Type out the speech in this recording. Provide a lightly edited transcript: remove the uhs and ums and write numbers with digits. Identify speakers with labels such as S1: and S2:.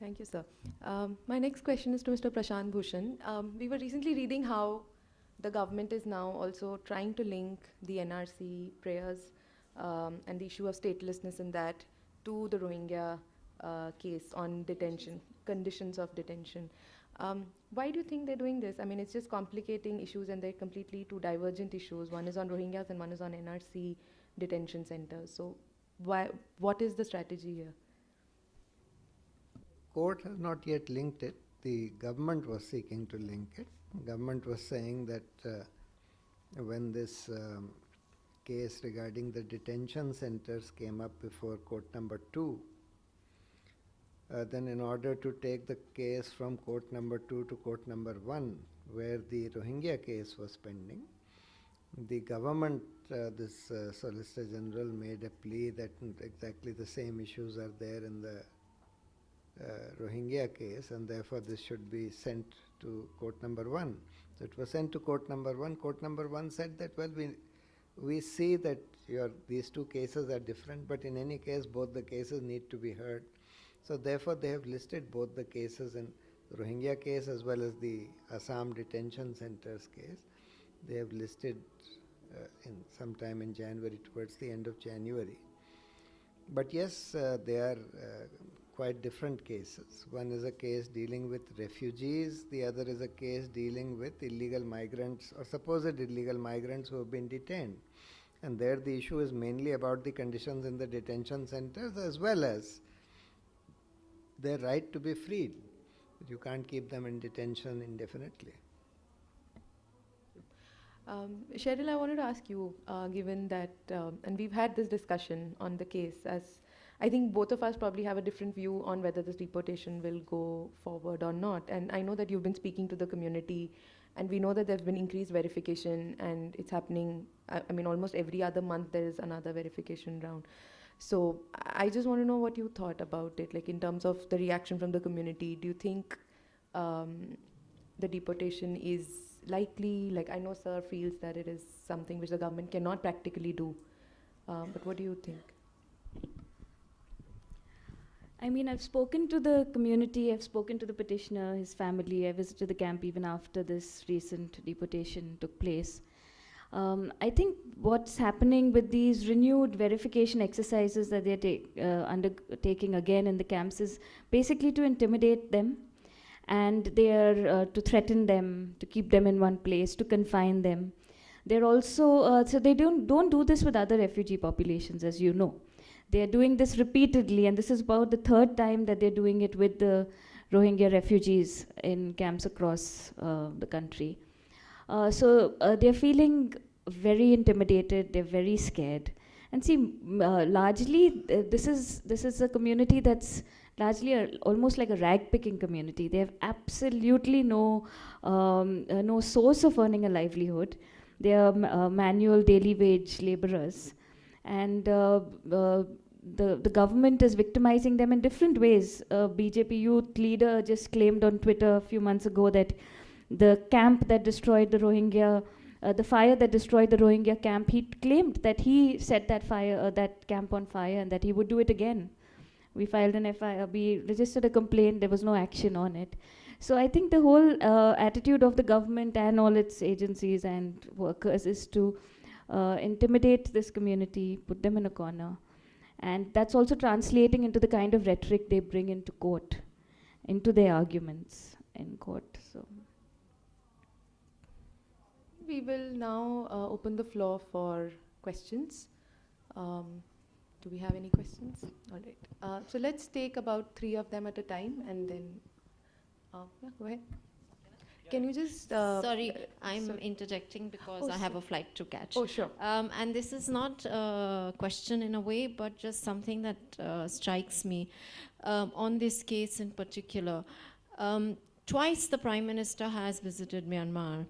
S1: Thank you, sir. My next question is to Mr. Prashant Bhushan. We were recently reading how the government is now also trying to link the NRC prayers and the issue of statelessness in that to the Rohingya case on detention, conditions of detention. Why do you think they're doing this? I mean, it's just complicating issues and they're completely two divergent issues. One is on Rohingyas and one is on NRC detention centers. So what is the strategy here?
S2: Court has not yet linked it. The government was seeking to link it. Government was saying that when this case regarding the detention centers came up before court number 2, then in order to take the case from court number 2 to court number 1, where the Rohingya case was pending, the government, this Solicitor General, made a plea that exactly the same issues are there in the Rohingya case, and therefore this should be sent to court number 1. So it was sent to court number 1. Court number 1 said that, well, we see that these two cases are different, but in any case both the cases need to be heard. So therefore they have listed both the cases, in the Rohingya case as well as the Assam detention centers case. They have listed in sometime in January, towards the end of January. But yes, they are quite different cases. One is a case dealing with refugees, the other is a case dealing with illegal migrants or supposed illegal migrants who have been detained. And there the issue is mainly about the conditions in the detention centers as well as their right to be freed. You can't keep them in detention indefinitely.
S1: Cheryl, I wanted to ask you, given that, and we've had this discussion on the case, as I think both of us probably have a different view on whether this deportation will go forward or not. And I know that you've been speaking to the community, and we know that there's been increased verification, and it's happening, I mean, almost every other month there is another verification round. So I just want to know what you thought about it, like in terms of the reaction from the community. Do you think the deportation is likely? Like, I know sir feels that it is something which the government cannot practically do, but what do you think?
S3: I mean, I've spoken to the community, I've spoken to the petitioner, his family. I visited the camp even after this recent deportation took place. I think what's happening with these renewed verification exercises that they're undertaking again in the camps is basically to intimidate them, and they are to threaten them, to keep them in one place, to confine them. They're also, so they don't do this with other refugee populations, as you know. They're doing this repeatedly, and this is about the third time that they're doing it with the Rohingya refugees in camps across the country. So they're feeling very intimidated, they're very scared. And see, largely, this is a community that's largely almost like a rag-picking community. They have absolutely no source of earning a livelihood. They are manual daily wage laborers. And the government is victimizing them in different ways. A BJP youth leader just claimed on Twitter a few months ago that the camp that destroyed the Rohingya, the fire that destroyed the Rohingya camp, he claimed that he set that camp on fire, and that he would do it again. We filed an FIR, we registered a complaint, there was no action on it. So I think the whole attitude of the government and all its agencies and workers is to intimidate this community, put them in a corner. And that's also translating into the kind of rhetoric they bring into court, into their arguments in court. So
S1: We will now open the floor for questions. Do we have any questions? All right. So let's take about 3 of them at a time, and then, yeah, go ahead. Can you just...
S4: Sorry, I'm interjecting because I have a flight to catch.
S1: Oh, sure.
S4: And this is not a question in a way, but just something that strikes me on this case in particular. Twice the Prime Minister has visited Myanmar.